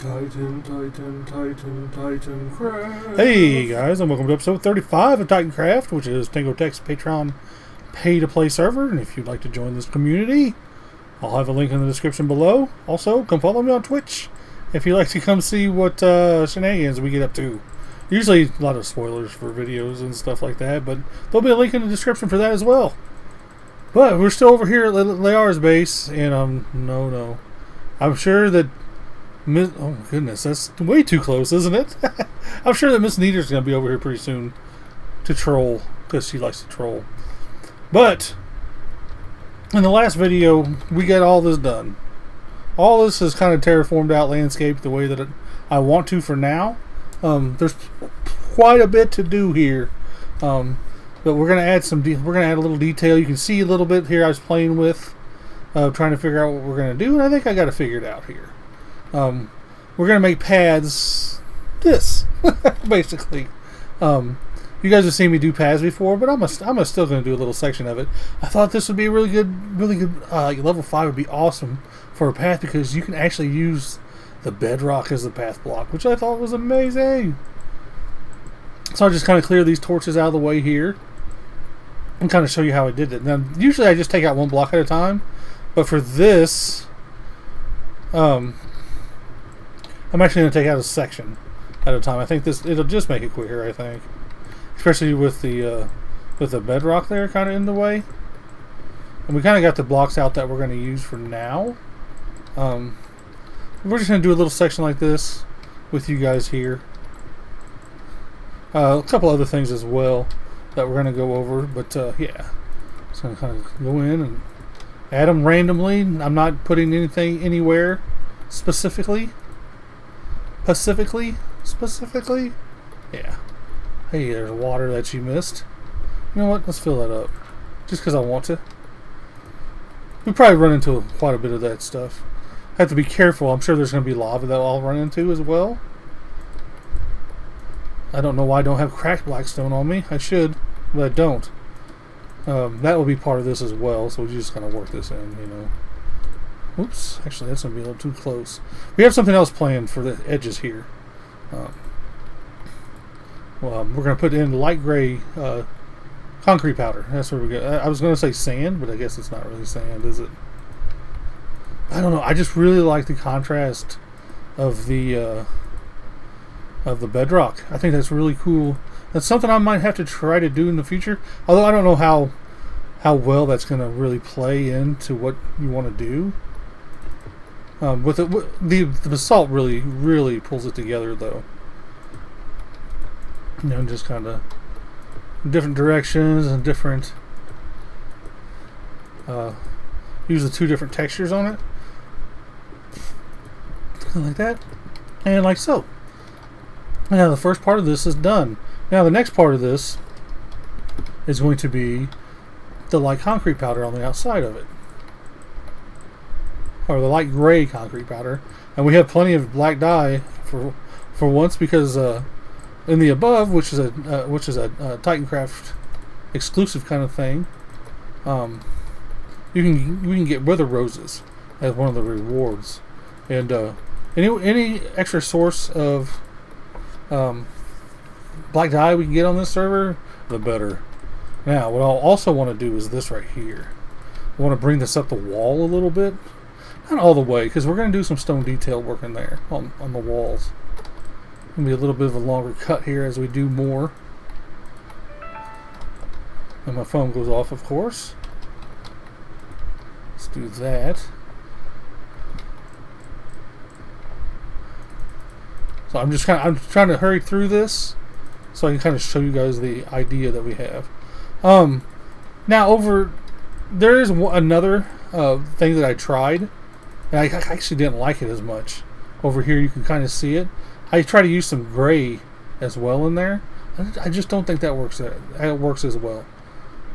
Titancraft. Hey guys, and welcome to episode 35 of Titancraft, which is Tango Tech's Patreon pay-to-play server. And if you'd like to join this community, I'll have a link in the description below. Also, come follow me on Twitch if you'd like to come see what shenanigans we get up to. Usually a lot of spoilers for videos and stuff like that, but there'll be a link in the description for that as well. But we're still over here at Layar's base, and no. I'm sure that oh my goodness, that's way too close, isn't it? I'm sure that Miss Neater's going to be over here pretty soon to troll, because she likes to troll. But in the last video, we got all this done. All this is kind of terraformed out landscape the way that I want to for now. There's quite a bit to do here, but we're going to add we're going to add a little detail. You can see a little bit here I was playing with, trying to figure out what we're going to do, and I think I got it figured out here. We're going to make paths this, basically. You guys have seen me do paths before, but I'm still going to do a little section of it. I thought this would be a really good, like level 5 would be awesome for a path, because you can actually use the bedrock as the path block, which I thought was amazing. So I'll just kind of clear these torches out of the way here and kind of show you how I did it. Now, usually I just take out one block at a time, but for this, I'm actually going to take out a section at a time. I think it'll just make it quicker, I think. Especially with the bedrock there kind of in the way. And we kind of got the blocks out that we're going to use for now. We're just going to do a little section like this with you guys here. A couple other things as well that we're going to go over. But yeah, just going to kind of go in and add them randomly. I'm not putting anything anywhere specifically. Specifically? Yeah. Hey, there's water that you missed. You know what? Let's fill that up. Just because I want to. We probably run into quite a bit of that stuff. I have to be careful. I'm sure there's going to be lava that I'll run into as well. I don't know why I don't have cracked blackstone on me. I should, but I don't. That will be part of this as well, so we're just going to work this in, you know. Oops, actually that's going to be a little too close. We have something else planned for the edges here. Well, we're going to put in light gray concrete powder. That's where we go. I was going to say sand, but I guess it's not really sand, is it? I don't know. I just really like the contrast of the bedrock. I think that's really cool. That's something I might have to try to do in the future. Although I don't know how well that's going to really play into what you want to do. With the basalt really pulls it together, though. You know, just kind of different directions and different. Use the two different textures on it, kind of like that, and like so. Now the first part of this is done. Now the next part of this is going to be the light concrete powder on the outside of it. Or the light gray concrete powder, and we have plenty of black dye for once, because in the above, which is a Titancraft exclusive kind of thing, we can get wither roses as one of the rewards, and any extra source of black dye we can get on this server, the better. Now, what I'll also want to do is this right here. I want to bring this up the wall a little bit. Not all the way, because we're going to do some stone detail work in there on the walls. Going to be a little bit of a longer cut here as we do more. And my phone goes off, of course. Let's do that. So I'm trying to hurry through this so I can kind of show you guys the idea that we have. Now there is another thing that I tried. And I actually didn't like it as much. Over here you can kind of see it. I try to use some gray as well in there. I just don't think that works as well.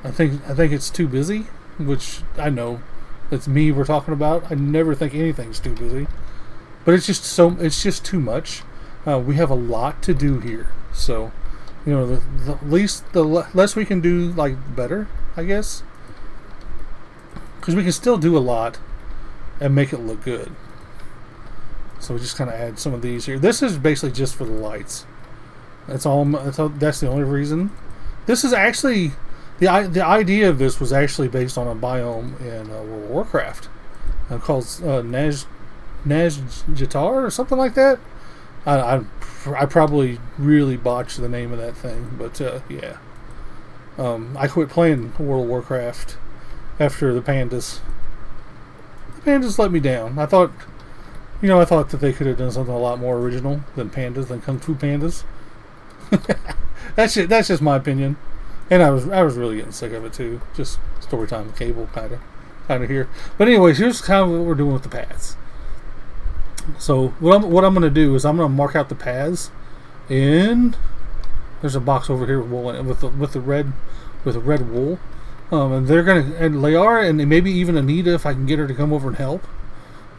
I think it's too busy, which I know it's me we're talking about. I never think anything's too busy, but it's just too much. We have a lot to do here, so you know the less we can do, like, better, I guess, because we can still do a lot and make it look good. So we just kind of add some of these here. This is basically just for the lights. That's all. That's the only reason. This is actually the idea of this was actually based on a biome in World of Warcraft called Nazjatar or something like that. I probably really botched the name of that thing, but yeah. I quit playing World of Warcraft after the pandas. The pandas let me down. I thought that they could have done something a lot more original than pandas, than Kung Fu Pandas. That's just my opinion, and I was really getting sick of it too. Just story time with Caable, kind of here. But anyways, here's kind of what we're doing with the paths. So what I'm going to do is I'm going to mark out the paths, and there's a box over here with wool in it, with the red wool, and they're gonna, and Layara and maybe even Anita, if I can get her to come over and help.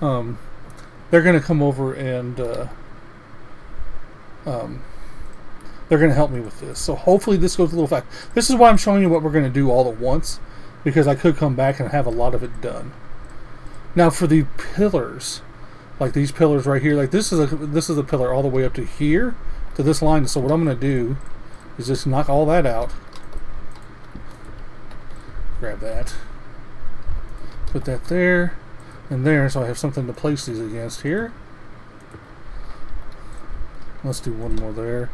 They're gonna come over and they're gonna help me with this. So hopefully this goes a little fast. This is why I'm showing you what we're gonna do all at once, because I could come back and have a lot of it done. Now for the pillars, like these pillars right here, like this is a pillar all the way up to here, to this line. So what I'm going to do is just knock all that out. Grab that. Put that there and there, so I have something to place these against here. Let's do one more there.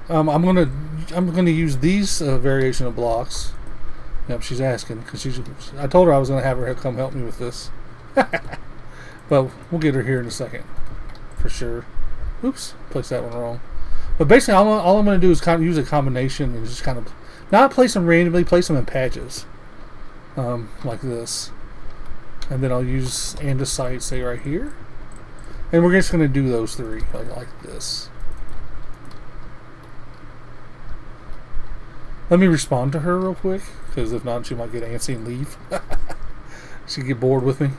I'm gonna use these variation of blocks. Yep, she's asking because I told her I was gonna have her come help me with this. But we'll get her here in a second, for sure. Oops, placed that one wrong. But basically, all I'm going to do is kind of use a combination and just kind of not place them randomly, place them in patches, like this. And then I'll use andesite, say right here, and we're just going to do those three like this. Let me respond to her real quick, because if not, she might get antsy and leave. She'd get bored with me.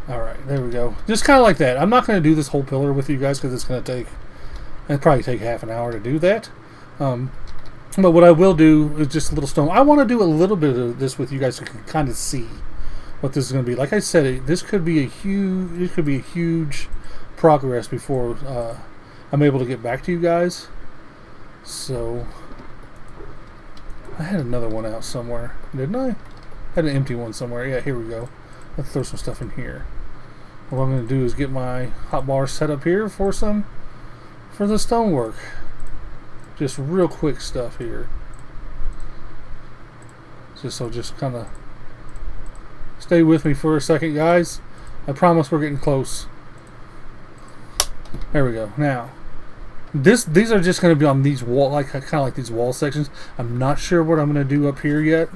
Alright, there we go. Just kind of like that. I'm not going to do this whole pillar with you guys because it's going to probably take half an hour to do that. But what I will do is just a little stone. I want to do a little bit of this with you guys so you can kind of see what this is going to be. Like I said, this could be a huge progress before I'm able to get back to you guys. So I had another one out somewhere, didn't I? I had an empty one somewhere. Yeah, here we go. Let's throw some stuff in here. What I'm going to do is get my hotbar set up here for the stonework. Just real quick stuff here. Just kind of stay with me for a second, guys. I promise we're getting close. There we go. Now, these are just going to be on these wall, kind of like these wall sections. I'm not sure what I'm going to do up here yet.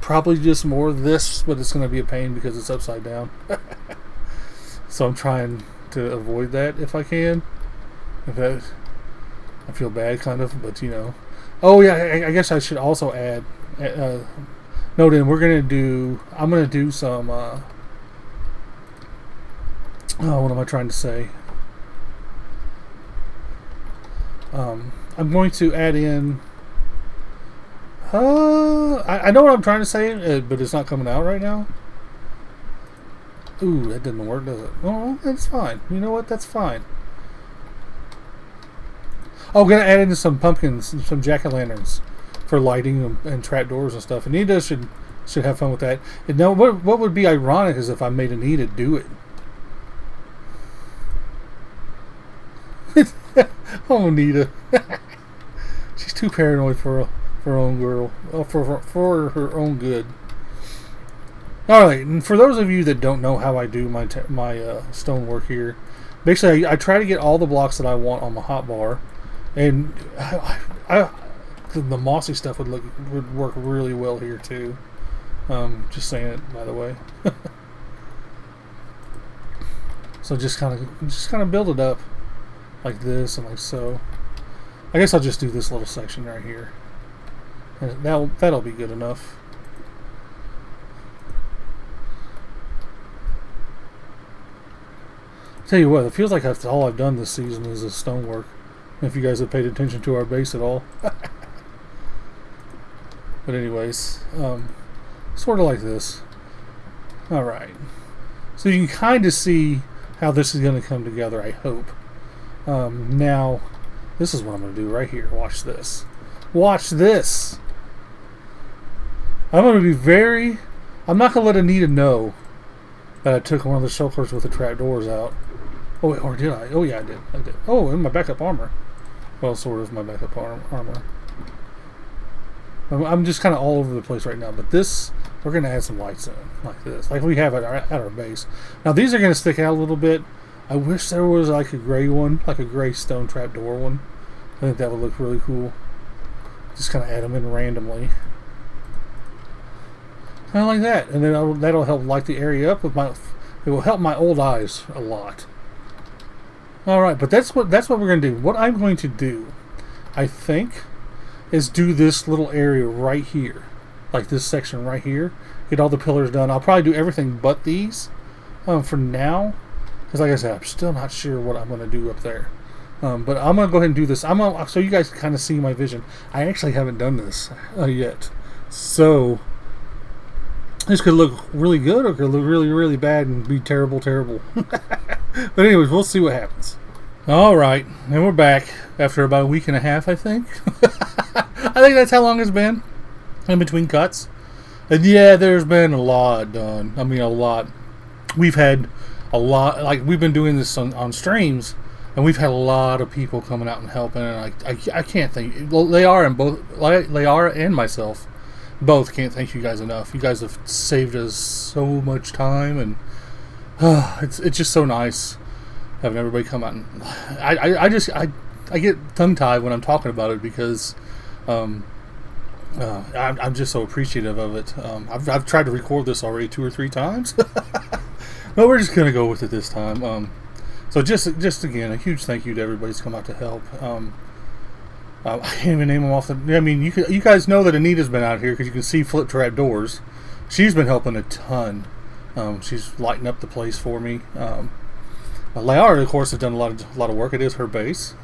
Probably just more of this, but it's going to be a pain because it's upside down. So I'm trying to avoid that if I can. I feel bad, kind of, but you know. Oh yeah, I guess I should also add. Note in. I'm going to do some. Oh, what am I trying to say? I'm going to add in. I know what I'm trying to say, but it's not coming out right now. Ooh, that didn't work, does it? Oh, that's fine. You know what? That's fine. Oh, I'm going to add in some pumpkins, some jack-o'-lanterns for lighting and trapdoors and stuff. Anita should have fun with that. And now, what would be ironic is if I made Anita do it. Oh, Anita. She's too paranoid for her own girl, for her own good. All right, and for those of you that don't know how I do my stonework here, basically I try to get all the blocks that I want on my hotbar, and the mossy stuff would work really well here too. Just saying it, by the way. So just kind of build it up like this and like so. I guess I'll just do this little section right here. And that'll be good enough. Tell you what, it feels like that's all I've done this season is this stonework. If you guys have paid attention to our base at all. But anyways, sort of like this. Alright. So you can kind of see how this is going to come together, I hope. Now, this is what I'm going to do right here. Watch this. Watch this! I'm going to be very... I'm not going to let Anita know that I took one of the shelters with the trapdoors out. Oh, wait, or did I? Oh, yeah, I did. I did. Oh, and my backup armor. Well, sort of my backup armor. I'm just kind of all over the place right now. But this, we're going to add some lights in, like this. Like we have at our base. Now, these are going to stick out a little bit. I wish there was like a gray one, like a gray stone trapdoor one. I think that would look really cool. Just kind of add them in randomly. Kind of like that. And then that'll help light the area up with my... It will help my old eyes a lot. Alright, but that's what we're going to do. What I'm going to do, I think, is do this little area right here. Like this section right here. Get all the pillars done. I'll probably do everything but these for now. Because like I said, I'm still not sure what I'm going to do up there. But I'm going to go ahead and do this. So you guys can kind of see my vision. I actually haven't done this yet. So... this could look really good or could look really, really bad and be terrible, terrible. But anyways, we'll see what happens. Alright, and we're back after about a week and a half, I think. I think that's how long it's been in between cuts. And yeah, there's been a lot done. I mean, a lot. We've had a lot, like we've been doing this on streams, and we've had a lot of people coming out and helping, and I can't think. Well, they are and myself. Both can't thank you guys enough. You guys have saved us so much time, and it's just so nice having everybody come out. And I get tongue-tied when I'm talking about it because I'm just so appreciative of it. I've tried to record this already 2 or 3 times, but we're just gonna go with it this time. So just again, a huge thank you to everybody who's come out to help. I can't even name them off the... I mean, you guys know that Anita's been out here because you can see flip trap doors. She's been helping a ton. She's lighting up the place for me. Layara, of course, has done a lot of work. It is her base.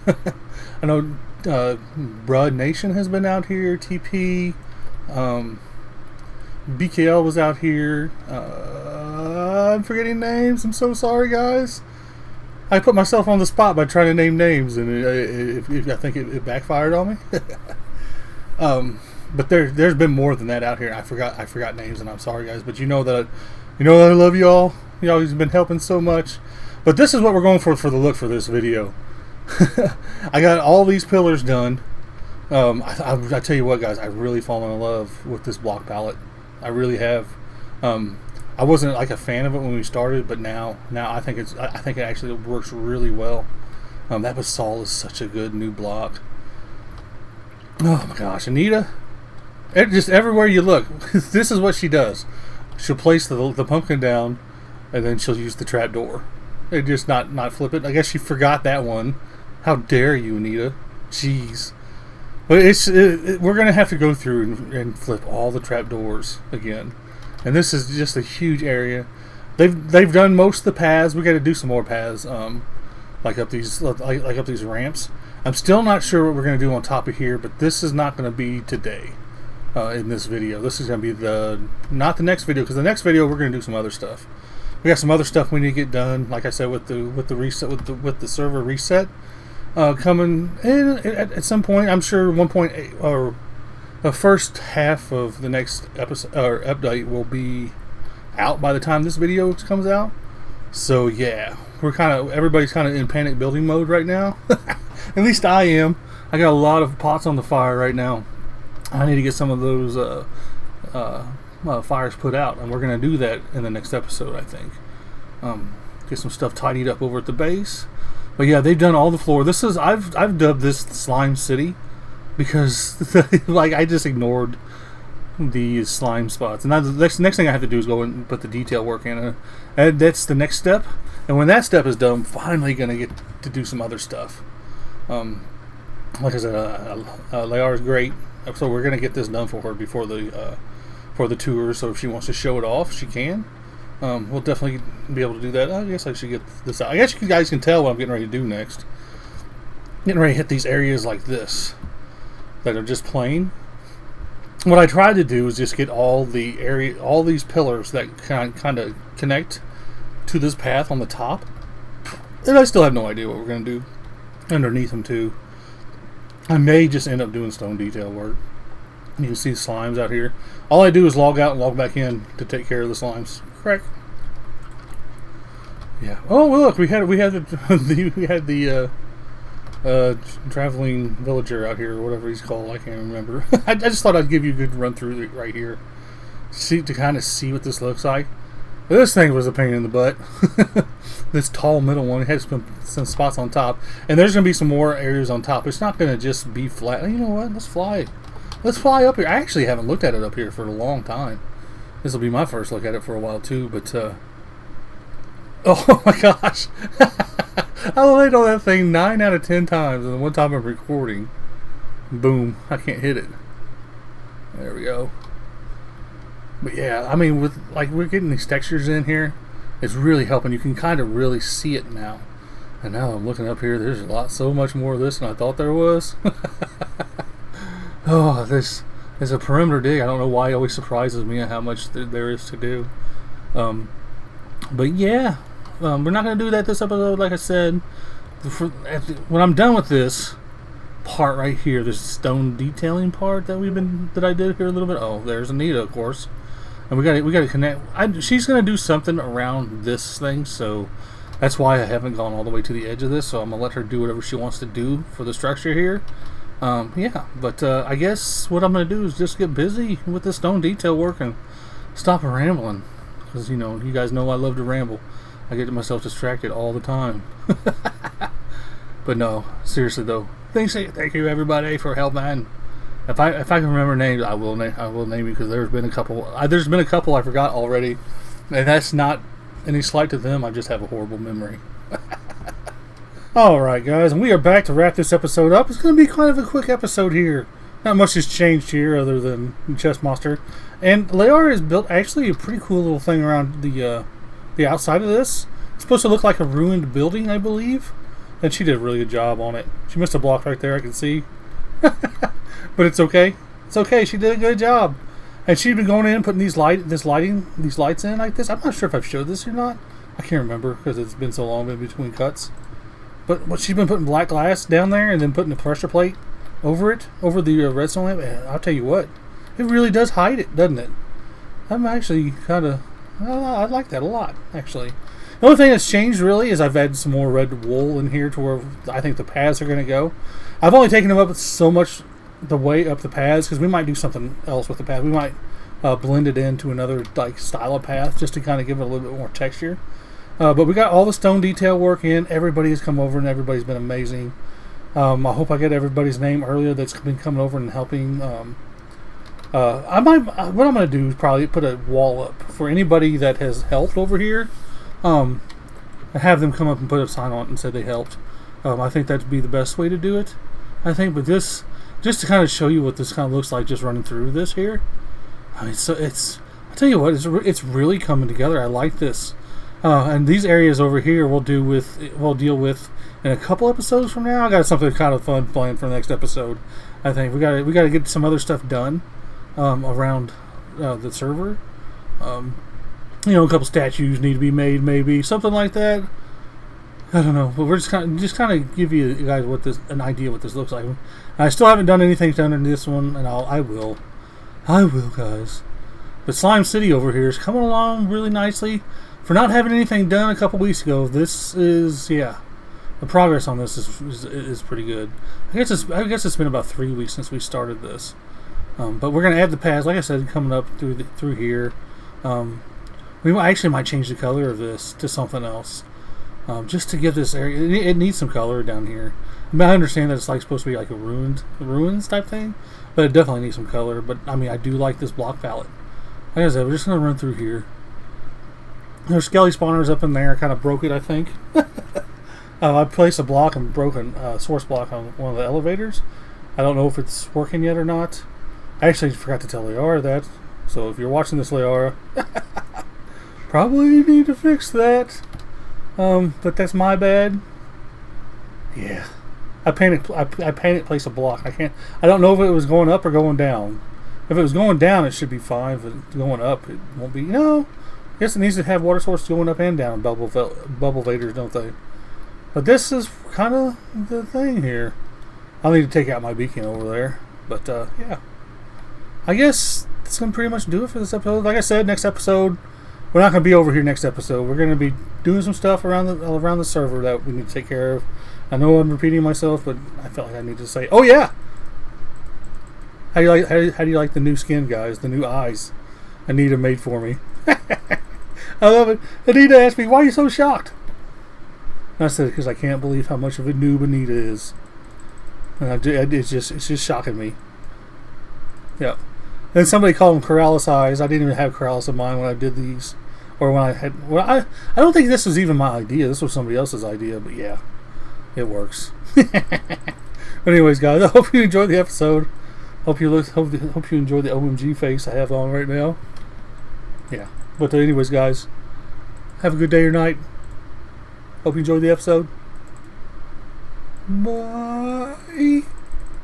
I know Brud Nation has been out here. TP, BKL was out here. I'm forgetting names. I'm so sorry, guys. I put myself on the spot by trying to name names, and I think it backfired on me. But there's been more than that out here. I forgot names, and I'm sorry, guys. But you know that I love y'all. Y'all have been helping so much. But this is what we're going for the look for this video. I got all these pillars done. I tell you what, guys, I've really fallen in love with this block palette. I really have. I wasn't like a fan of it when we started, but now I think it actually works really well. That basalt is such a good new block. Oh my gosh, Anita! Just everywhere you look, this is what she does. She'll place the pumpkin down, and then she'll use the trap door. And just not flip it. I guess she forgot that one. How dare you, Anita? Jeez. But we're gonna have to go through and flip all the trap doors again. And this is just a huge area. They've done most of the paths. We got to do some more paths, like up these ramps. I'm still not sure what we're going to do on top of here, but this is not going to be today in this video. This is going to be not the next video, because the next video we're going to do some other stuff. We got some other stuff we need to get done. Like I said, with the reset, with the server reset coming in at some point. I'm sure 1.8 or the first half of the next episode or update will be out by the time this video comes out. So yeah, everybody's kind of in panic building mode right now. At least I am. I got a lot of pots on the fire right now. I need to get some of those fires put out, and we're gonna do that in the next episode, I think. Get some stuff tidied up over at the base. But yeah, they've done all the floor. I've dubbed this Slime City, because like I just ignored these slime spots, and now the next thing I have to do is go and put the detail work in, and that's the next step. And when that step is done, I'm finally gonna get to do some other stuff. Like I said, Layar is great, so we're gonna get this done for her before the tour. So if she wants to show it off, she can. We'll definitely be able to do that. I guess I should get this out. I guess you guys can tell what I'm getting ready to do next. Getting ready to hit these areas like this that are just plain, what I tried to do is just get all these pillars that kind of connect to this path on the top. And I still have no idea what we're going to do underneath them too. I may just end up doing stone detail work. You can see slimes out here. All I do is log out and log back in to take care of the slimes. Correct. Yeah. Oh well, look, we had the traveling villager out here, or whatever he's called. I can't remember. I just thought I'd give you a good run through right here, to kind of see what this looks like. But this thing was a pain in the butt. This tall middle one, it had some spots on top, and there's going to be some more areas on top. It's not going to just be flat. You know what? Let's fly. Let's fly up here. I actually haven't looked at it up here for a long time. This will be my first look at it for a while too. But oh my gosh, I laid on that thing 9 out of 10 times, and the one time I'm recording, boom, I can't hit it. There we go. But yeah, I mean, we're getting these textures in here. It's really helping. You can kind of really see it now. And now I'm looking up here. There's so much more of this than I thought there was. Oh, this is a perimeter dig. I don't know why it always surprises me at how much there is to do. But yeah, we're not going to do that this episode, like I said. When I'm done with this part right here, this stone detailing part that I did here a little bit. Oh, there's Anita, of course. And we got to connect. She's going to do something around this thing, so that's why I haven't gone all the way to the edge of this. So I'm going to let her do whatever she wants to do for the structure here. Yeah, but I guess what I'm going to do is just get busy with the stone detail work and stop rambling. Because, you guys know I love to ramble. I get myself distracted all the time. But no, seriously though, thank you everybody for helping. If I can remember names, I will name you, because there's been a couple I forgot already, and that's not any slight to them. I just have a horrible memory. Alright guys, and we are back to wrap this episode up. It's going to be kind of a quick episode here. Not much has changed here other than Chest Monster. And Leora has built actually a pretty cool little thing around the outside of this. It's supposed to look like a ruined building, I believe. And she did a really good job on it. She missed a block right there, I can see. But it's okay. It's okay. She did a good job. And she's been going in and putting these lights in like this. I'm not sure if I've showed this or not. I can't remember because it's been so long in between cuts. But she's been putting black glass down there and then putting a pressure plate over the redstone lamp. And I'll tell you what, it really does hide it, doesn't it? I'm actually kind of, I like that a lot, actually. The only thing that's changed really is I've added some more red wool in here to where I think the paths are going to go. I've only taken them up so much the way up the paths, because we might do something else with the path. We might blend it into another style of path just to kind of give it a little bit more texture. But we got all the stone detail work in. Everybody has come over and everybody's been amazing. I hope I get everybody's name earlier that's been coming over and helping. What I'm going to do is probably put a wall up for anybody that has helped over here. Have them come up and put a sign on it and say they helped. I think that'd be the best way to do it. I think, but this, just to kind of show you what this kind of looks like just running through this here. I mean, so I tell you what, it's really coming together. I like this. And these areas over here we'll deal with in a couple episodes from now. I got something kind of fun planned for the next episode. I think we got to get some other stuff done around the server. A couple statues need to be made, maybe something like that. I don't know, but we're just kind of give you guys an idea what this looks like. And I still haven't done anything done in this one, and I will, guys. But Slime City over here is coming along really nicely. For not having anything done a couple weeks ago, this is, the progress on this is pretty good. I guess it's been about 3 weeks since we started this. But we're gonna add the paths, like I said, coming up through here. We actually might change the color of this to something else, just to give this area. It needs some color down here. I mean, I understand that it's supposed to be like a ruins type thing, but it definitely needs some color. But I mean, I do like this block palette. Like I said, we're just gonna run through here. There's skelly spawners up in there. I kind of broke it, I think. I placed a block and broken source block on one of the elevators. I don't know if it's working yet or not. I actually forgot to tell Leora that. So if you're watching this, Leora, probably need to fix that. But that's my bad. Yeah, I panicked. I panicked. Place a block. I don't know if it was going up or going down. If it was going down, it should be fine. If it's going up, it won't be. I guess it needs to have water source going up and down. Bubble vaders, don't they? But this is kind of the thing here. I'll need to take out my beacon over there. But yeah, I guess that's gonna pretty much do it for this episode. Like I said, next episode, we're not gonna be over here next episode. We're gonna be doing some stuff around the server that we need to take care of. I know I'm repeating myself, but I felt like I need to say, oh yeah. How do you like the new skin, guys? The new eyes Anita made for me. I love it. Anita asked me, "Why are you so shocked?" And I said, "Because I can't believe how much of a noob Anita is." And it's just shocking me. Yeah. Then somebody called them Corrales eyes. I didn't even have Corrales in mind when I did these, or when I had. Well, I don't think this was even my idea. This was somebody else's idea. But yeah, it works. But anyways, guys, I hope you enjoyed the episode. Hope you enjoy the OMG face I have on right now. Yeah. But anyways, guys, have a good day or night. Hope you enjoyed the episode. Bye.